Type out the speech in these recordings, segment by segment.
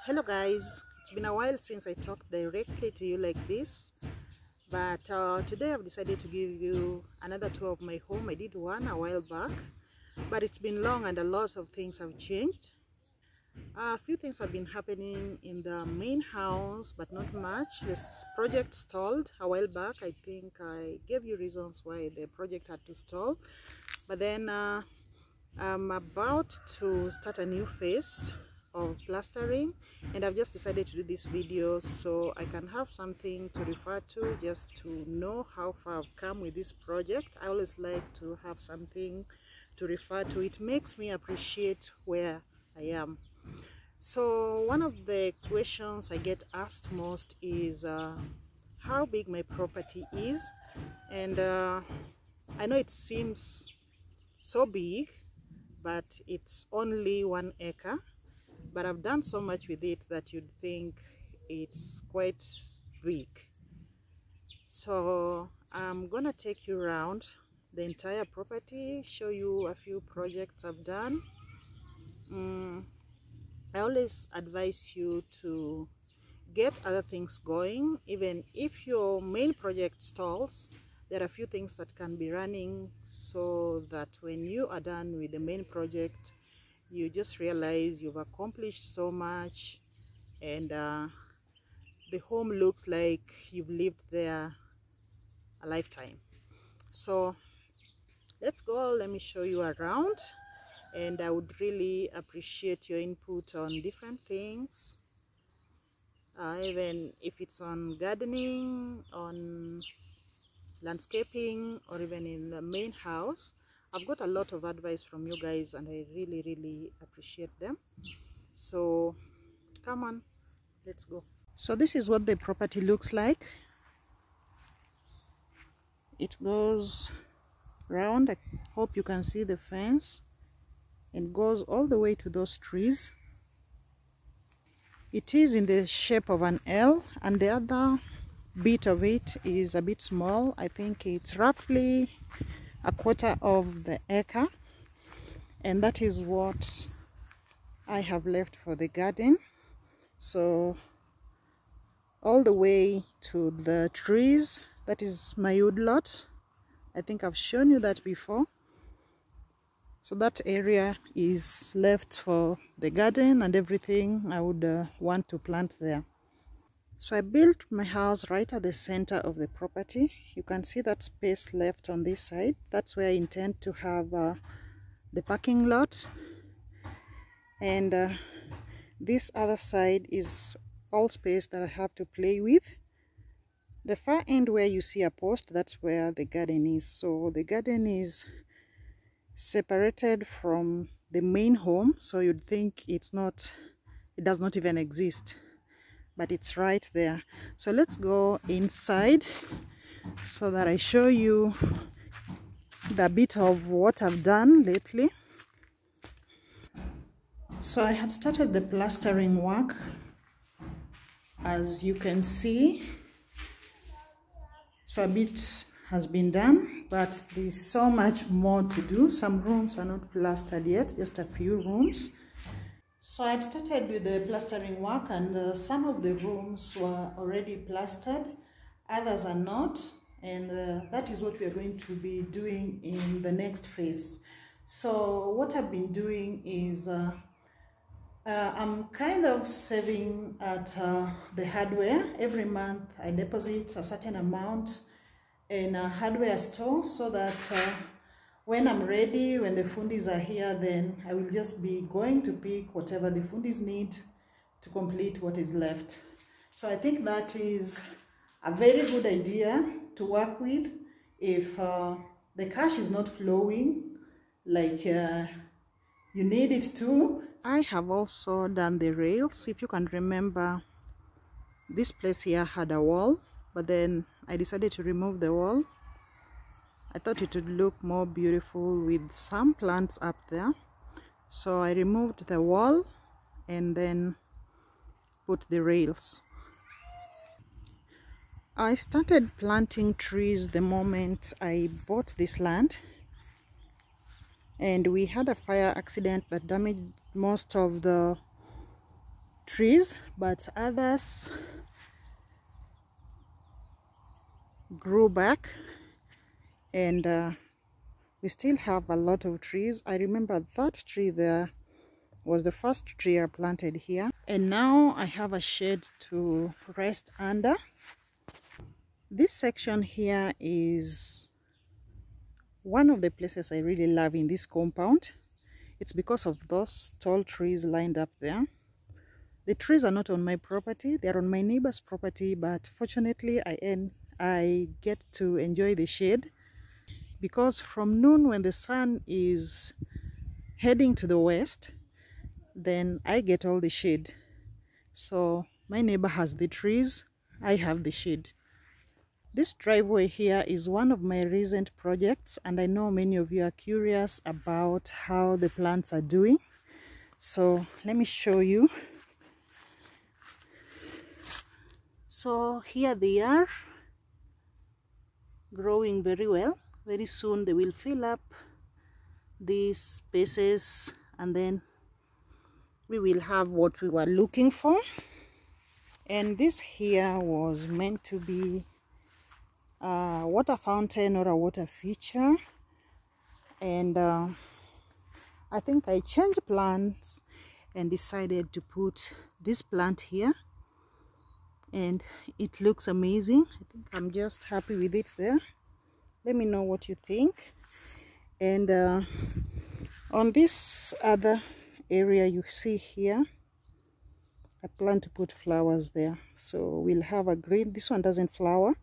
Hello guys, it's been a while since I talked directly to you like this, but today I've decided to give you another tour of my home. I did one a while back, but it's been long and a lot of things have changed. A few things have been happening in the main house, but not much. This project stalled a while back. I think I gave you reasons why the project had to stall, but then I'm about to start a new phase of plastering, and I've just decided to do this video so I can have something to refer to, just to know how far I've come with this project. I always like to have something to refer to. It makes me appreciate where I am. So one of the questions I get asked most is how big my property is, and I know it seems so big, but it's only 1 acre, but I've done so much with it that you'd think it's quite big. So I'm gonna take you around the entire property, show you a few projects I've done. I always advise you to get other things going. Even if your main project stalls, there are a few things that can be running, so that when you are done with the main project, you just realize you've accomplished so much, and the home looks like you've lived there a lifetime. So let's go, let me show you around, and I would really appreciate your input on different things, even if it's on gardening, on landscaping, or even in the main house. I've got a lot of advice from you guys, and I really appreciate them. So come on, let's go. So this is what the property looks like. It goes round. I hope you can see the fence, and goes all the way to those trees. It is in the shape of an L, and the other bit of it is a bit small. I think it's roughly 1/4 of the acre, and that is what I have left for the garden. So all the way to the trees, that is my wood lot. I think I've shown you that before. So that area is left for the garden and everything I would want to plant there. So I built my house right at the center of the property. You can see that space left on this side. That's where I intend to have the parking lot. And this other side is all space that I have to play with. The far end where you see a post, that's where the garden is. So the garden is separated from the main home, so you'd think it does not even exist, but it's right there. So let's go inside so that I show you the bit of what I've done lately. So I had started the plastering work, as you can see. So a bit has been done, but there's so much more to do. Some rooms are not plastered yet, just a few rooms. So I started with the plastering work, and some of the rooms were already plastered, others are not, and that is what we are going to be doing in the next phase. So what I've been doing is I'm kind of saving at the hardware. Every month I deposit a certain amount in a hardware store, so that when I'm ready, when the fundis are here, then I will just be going to pick whatever the fundis need to complete what is left. So I think that is a very good idea to work with if the cash is not flowing like you need it to. I have also done the rails. If you can remember, this place here had a wall, but then I decided to remove the wall. I thought it would look more beautiful with some plants up there. So I removed the wall and then put the rails. I started planting trees the moment I bought this land, and we had a fire accident that damaged most of the trees, but others grew back, and we still have a lot of trees. I remember that tree there was the first tree I planted here, and now I have a shade to rest under. This section here is one of the places I really love in this compound. It's because of those tall trees lined up there. The trees are not on my property, they're on my neighbor's property, but fortunately I get to enjoy the shade, because from noon, when the sun is heading to the west, then I get all the shade. So my neighbor has the trees, I have the shade. This driveway here is one of my recent projects, and I know many of you are curious about how the plants are doing. So let me show you. So here they are, growing very well. Very soon they will fill up these spaces, and then we will have what we were looking for. And this here was meant to be a water fountain or a water feature, and I think I changed plans and decided to put this plant here, and it looks amazing. I think I'm just happy with it there. Let me know what you think. And on this other area you see here, I plan to put flowers there. So we'll have a green, this one doesn't flower,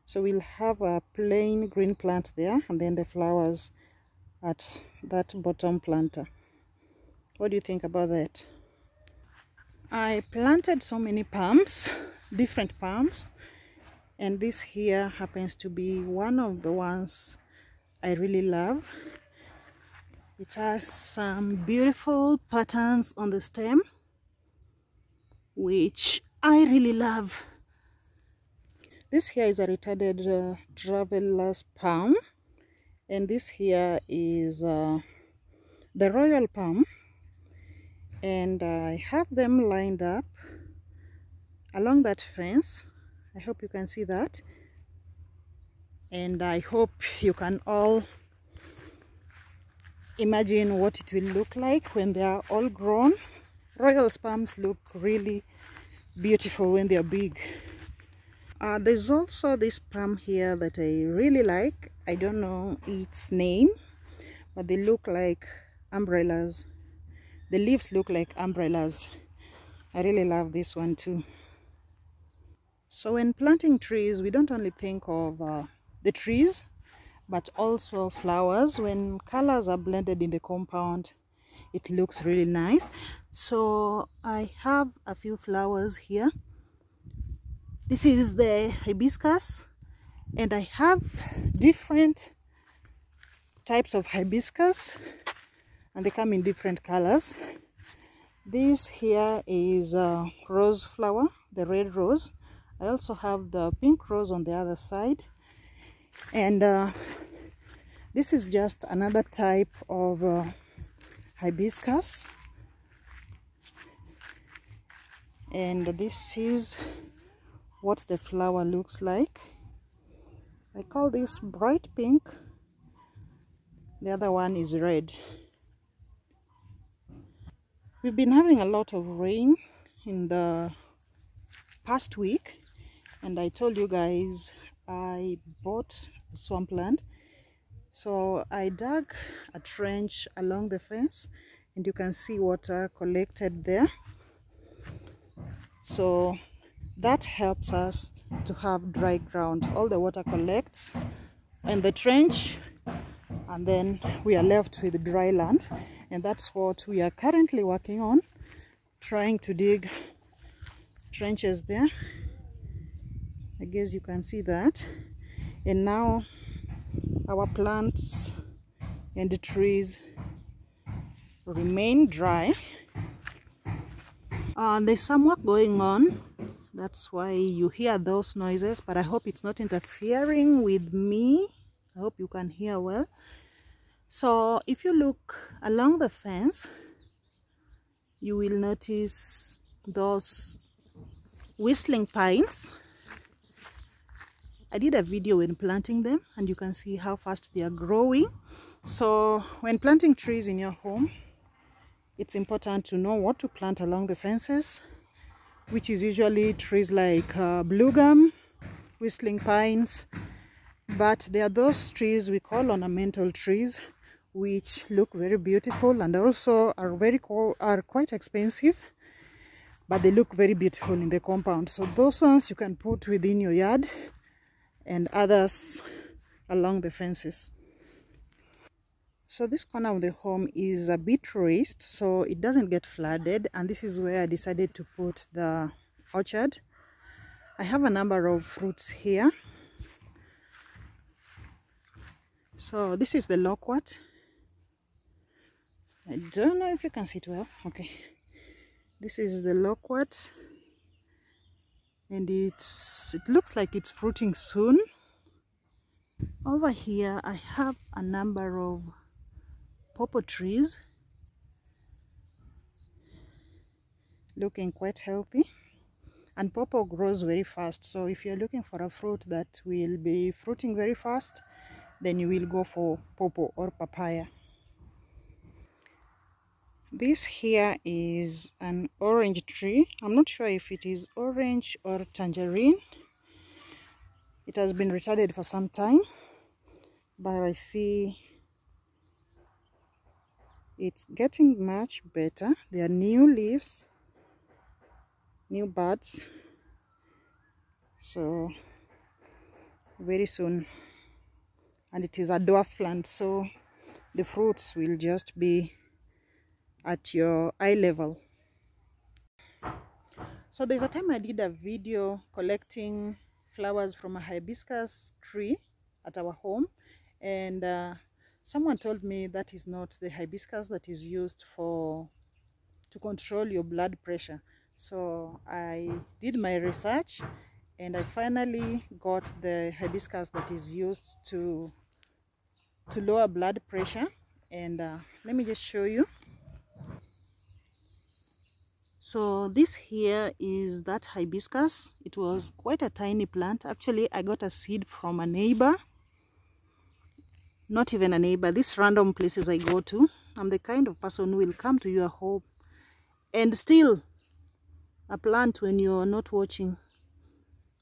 so we'll have a plain green plant there, and then the flowers at that bottom planter. What do you think about that? I planted so many palms, different palms, and this here happens to be one of the ones I really love. It has some beautiful patterns on the stem, which I really love. This here is a retarded traveler's palm, and this here is the royal palm, and I have them lined up along that fence. I hope you can see that, and I hope you can all imagine what it will look like when they are all grown. Royal palms look really beautiful when they are big. There's also this palm here that I really like. I don't know its name, but they look like umbrellas. The leaves look like umbrellas. I really love this one too. So when planting trees, we don't only think of the trees, but also flowers. When colors are blended in the compound, it looks really nice. So I have a few flowers here. This is the hibiscus, and I have different types of hibiscus, and they come in different colors. This here is a rose flower, the red rose. I also have the pink rose on the other side, and this is just another type of hibiscus, and this is what the flower looks like. I call this bright pink. The other one is red. We've been having a lot of rain in the past week, and I told you guys I bought swampland. So I dug a trench along the fence, and you can see water collected there. So that helps us to have dry ground. All the water collects in the trench, and then we are left with dry land, and that's what we are currently working on, trying to dig trenches there. I guess you can see that. And now our plants and the trees remain dry. There's some work going on, that's why you hear those noises, but I hope it's not interfering with me. I hope you can hear well. So if you look along the fence, you will notice those whistling pines. I did a video when planting them, and you can see how fast they are growing. So when planting trees in your home, it's important to know what to plant along the fences, which is usually trees like blue gum, whistling pines. But there are those trees we call ornamental trees, which look very beautiful and also are quite expensive, but they look very beautiful in the compound. So those ones you can put within your yard, and others along the fences. So this corner of the home is a bit raised, so it doesn't get flooded, and this is where I decided to put the orchard. I have a number of fruits here. So this is the loquat. I don't know if you can see it well. Okay, this is the loquat, and it looks like it's fruiting soon. Over here I have a number of pawpaw trees, looking quite healthy, and pawpaw grows very fast. So if you're looking for a fruit that will be fruiting very fast, then you will go for pawpaw or papaya. This here is an orange tree. I'm not sure if it is orange or tangerine. It has been retarded for some time, but I see it's getting much better. There are new leaves, new buds, so very soon. And it is a dwarf plant, so the fruits will just be at your eye level. So there's a time I did a video collecting flowers from a hibiscus tree at our home, and someone told me that is not the hibiscus that is used to control your blood pressure. So I did my research, and I finally got the hibiscus that is used to lower blood pressure. And let me just show you. So this here is that hibiscus. It was quite a tiny plant. Actually, I got a seed from a neighbor. Not even a neighbor, these random places I go to. I'm the kind of person who will come to your home and steal a plant when you're not watching.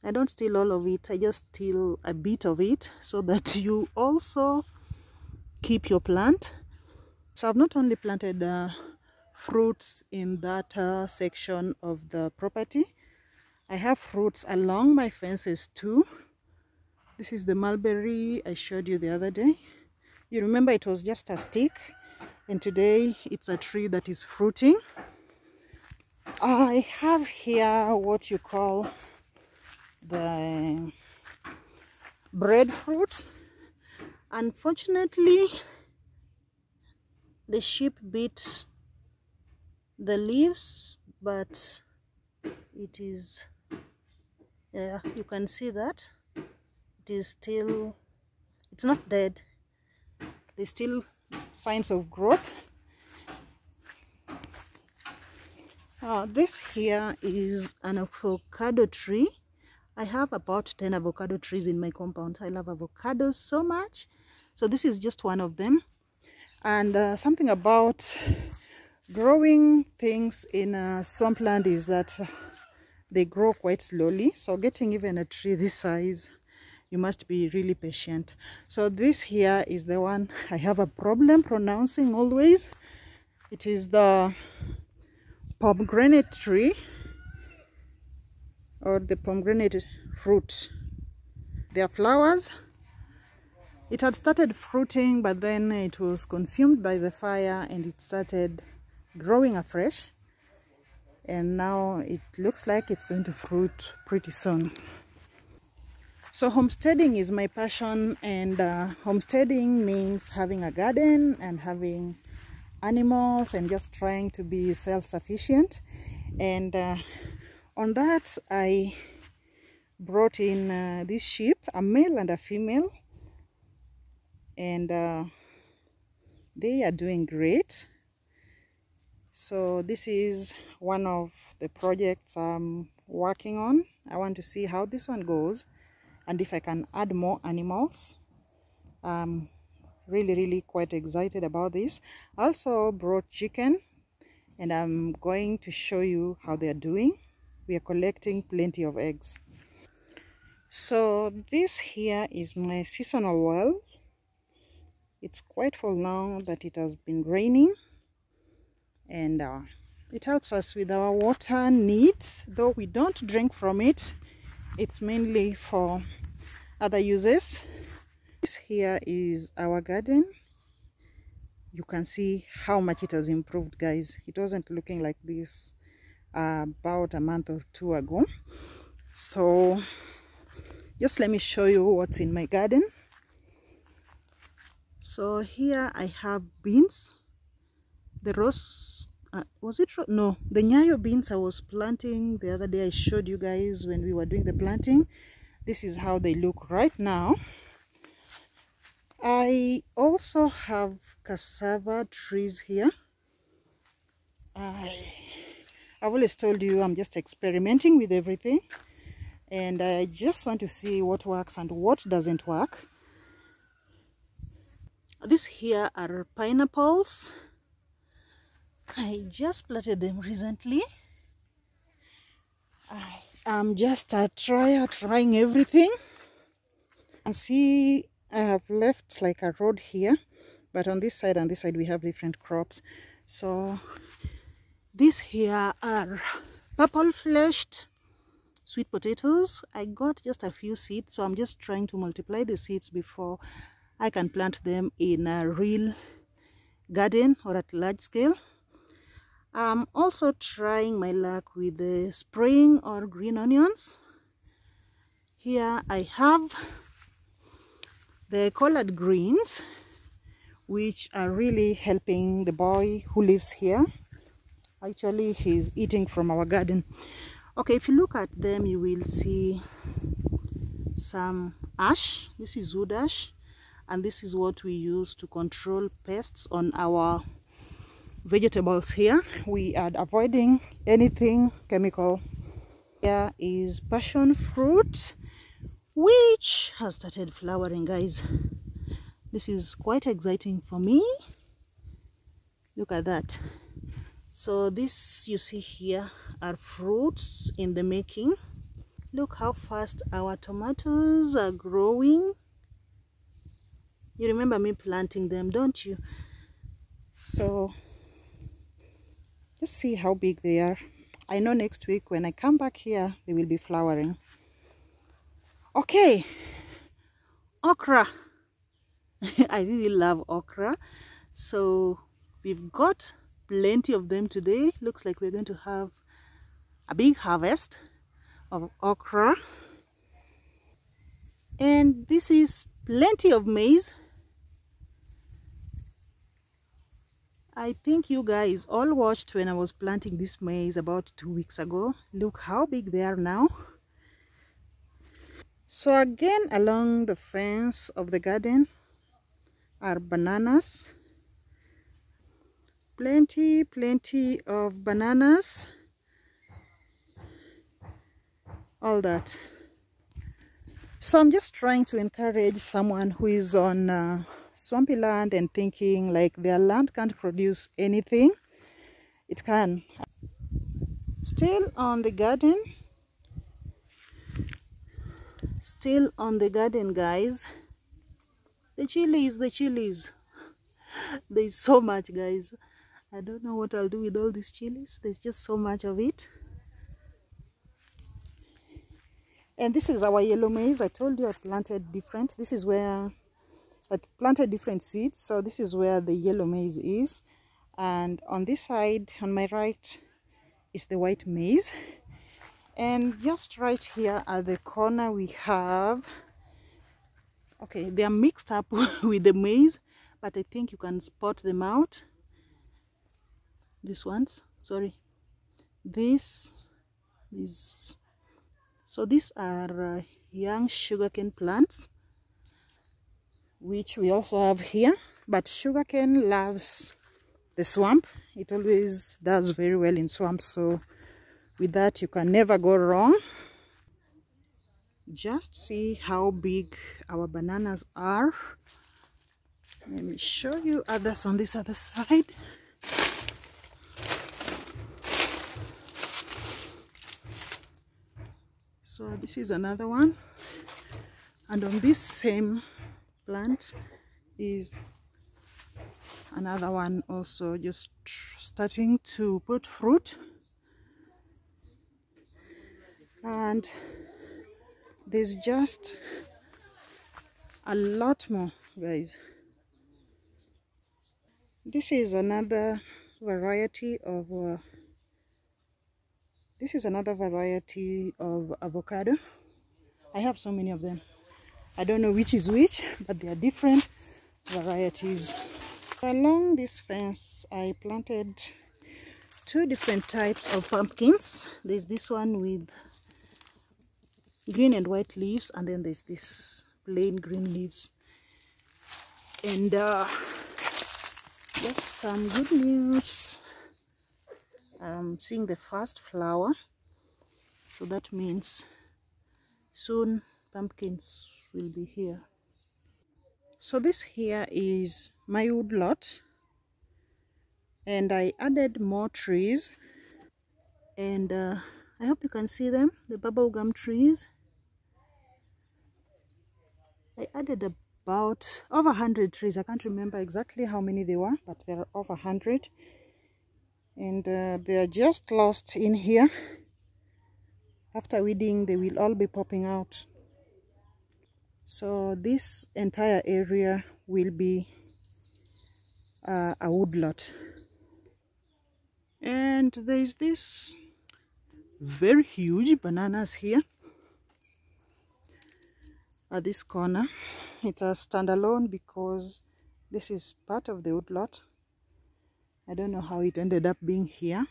I don't steal all of it, I just steal a bit of it so that you also keep your plant. So I've not only planted fruits in that section of the property, I have fruits along my fences too. This is the mulberry I showed you the other day. You remember it was just a stick, and today it's a tree that is fruiting. I have here what you call the breadfruit. Unfortunately, the sheep bit the leaves, but it is, yeah, you can see that it is still, it's not dead. There's still signs of growth. This here is an avocado tree. I have about 10 avocado trees in my compound. I love avocados so much. So this is just one of them. And something about growing things in swampland is that they grow quite slowly. So getting even a tree this size, you must be really patient. So this here is the one I have a problem pronouncing always. It is the pomegranate tree, or the pomegranate fruit. They are flowers. It had started fruiting, but then it was consumed by the fire and it started growing afresh. And now it looks like it's going to fruit pretty soon. So homesteading is my passion, and homesteading means having a garden and having animals and just trying to be self-sufficient. And on that I brought in these sheep, a male and a female, and they are doing great. So this is one of the projects I'm working on. I want to see how this one goes and if I can add more animals. Really quite excited about this. I also brought chicken and I'm going to show you how they're doing. We are collecting plenty of eggs. So this here is my seasonal well. It's quite full now that it has been raining, and it helps us with our water needs, though we don't drink from it. It's mainly for other uses. This here is our garden. You can see how much it has improved, guys. It wasn't looking like this about a month or two ago. So just let me show you what's in my garden. So here I have beans. The rose, was it? No, the nyayo beans I was planting the other day. I showed you guys when we were doing the planting. This is how they look right now. I also have cassava trees here. I've always told you I'm just experimenting with everything, and I just want to see what works and what doesn't work. These here are pineapples. I just planted them recently. I'm just trying everything. And see, I have left like a road here, but on this side and this side we have different crops. So these here are purple-fleshed sweet potatoes. I got just a few seeds, so I'm just trying to multiply the seeds before I can plant them in a real garden or at large scale. I'm also trying my luck with the spring or green onions. Here I have the collard greens, which are really helping the boy who lives here. Actually, he's eating from our garden. Okay, if you look at them, you will see some ash. This is wood ash, and this is what we use to control pests on our vegetables here. We are avoiding anything chemical. Here is passion fruit, which has started flowering, guys. This is quite exciting for me. Look at that. So this you see here are fruits in the making. Look how fast our tomatoes are growing. You remember me planting them, don't you? So just see how big they are. I know next week when I come back here, they will be flowering. Okay, okra. I really love okra. So we've got plenty of them today. Looks like we're going to have a big harvest of okra. And this is plenty of maize. I think you guys all watched when I was planting this maize about 2 weeks ago. Look how big they are now. So again, along the fence of the garden are bananas. Plenty of bananas. All that. So I'm just trying to encourage someone who is on swampy land and thinking like their land can't produce anything. It can. Still on the garden. Still on the garden, guys. The chilies. There's so much, guys. I don't know what I'll do with all these chilies. There's just so much of it. And this is our yellow maize. I told you I planted different. This is where I planted different seeds. So this is where the yellow maize is. And on this side, on my right, is the white maize. And just right here at the corner we have, okay, they are mixed up with the maize, but I think you can spot them out. These ones, sorry. This is, so these are young sugarcane plants, which we also have here. But sugarcane loves the swamp. It always does very well in swamps, so with that you can never go wrong. Just see how big our bananas are. Let me show you others on this other side. So this is another one, and on this same plant is another one also just starting to put fruit. And there's just a lot more, guys. This is another variety of avocado. I have so many of them. I don't know which is which, but they are different varieties. Along this fence, I planted 2 different types of pumpkins. There's this one with green and white leaves, and then there's this plain green leaves. And just some good news. I'm seeing the first flower, so that means soon pumpkins will be here. So this here is my wood lot, and I added more trees, and I hope you can see them, the bubblegum trees. I added about over 100 trees. I can't remember exactly how many they were, but there are over 100. And they are just lost in here. After weeding, they will all be popping out. So this entire area will be a woodlot. And there is this very huge bananas here at this corner. It's a standalone because this is part of the woodlot. I don't know how it ended up being here,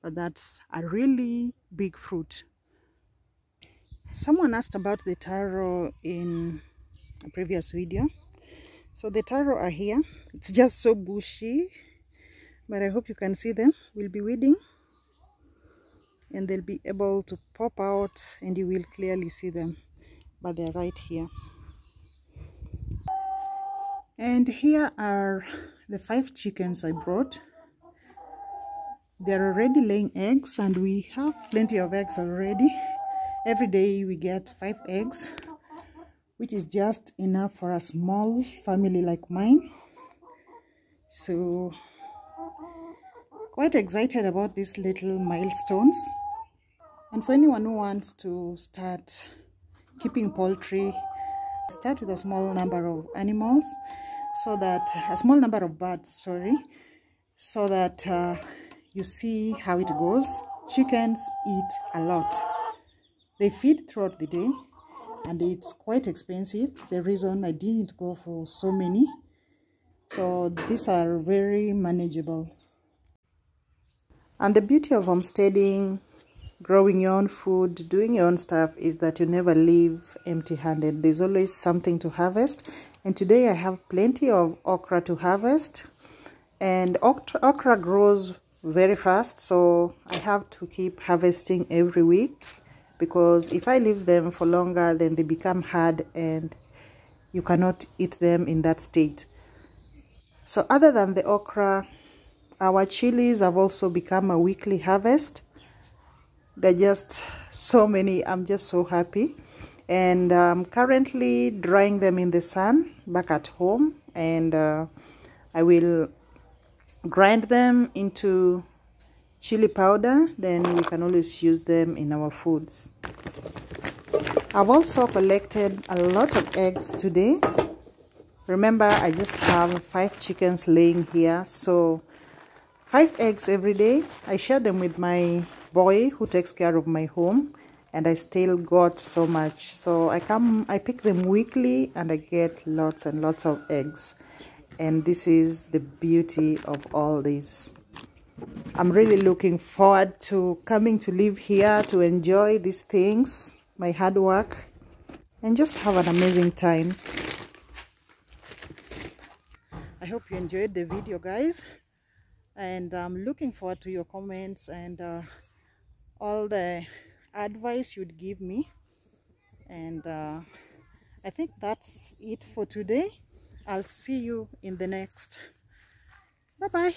but that's a really big fruit. Someone asked about the taro in a previous video. So the taro are here. It's just so bushy, but I hope you can see them. We'll be weeding and they'll be able to pop out and you will clearly see them, but they're right here. And here are the 5 chickens I brought. They're already laying eggs, and we have plenty of eggs already. Every day we get 5 eggs, which is just enough for a small family like mine. So quite excited about these little milestones. And for anyone who wants to start keeping poultry, start with a small number of animals, so that a small number of birds, so that you see how it goes. Chickens eat a lot. They feed throughout the day, and it's quite expensive. The reason I didn't go for so many. So these are very manageable. And the beauty of homesteading, growing your own food, doing your own stuff, is that you never leave empty-handed. There's always something to harvest. And today I have plenty of okra to harvest. And okra grows very fast, so I have to keep harvesting every week, because if I leave them for longer, then they become hard and you cannot eat them in that state. So other than the okra, our chilies have also become a weekly harvest. They're just so many. I'm just so happy. And I'm currently drying them in the sun back at home, and I will grind them into chili powder, then we can always use them in our foods. I've also collected a lot of eggs today. Remember, I just have 5 chickens laying here, so 5 eggs every day. I share them with my boy who takes care of my home, and I still got so much. So I pick them weekly and I get lots and lots of eggs. And this is the beauty of all this. I'm really looking forward to coming to live here, to enjoy these things, my hard work, and just have an amazing time. I hope you enjoyed the video, guys. and I'm looking forward to your comments and all the advice you'd give me. And I think that's it for today. I'll see you in the next. Bye bye.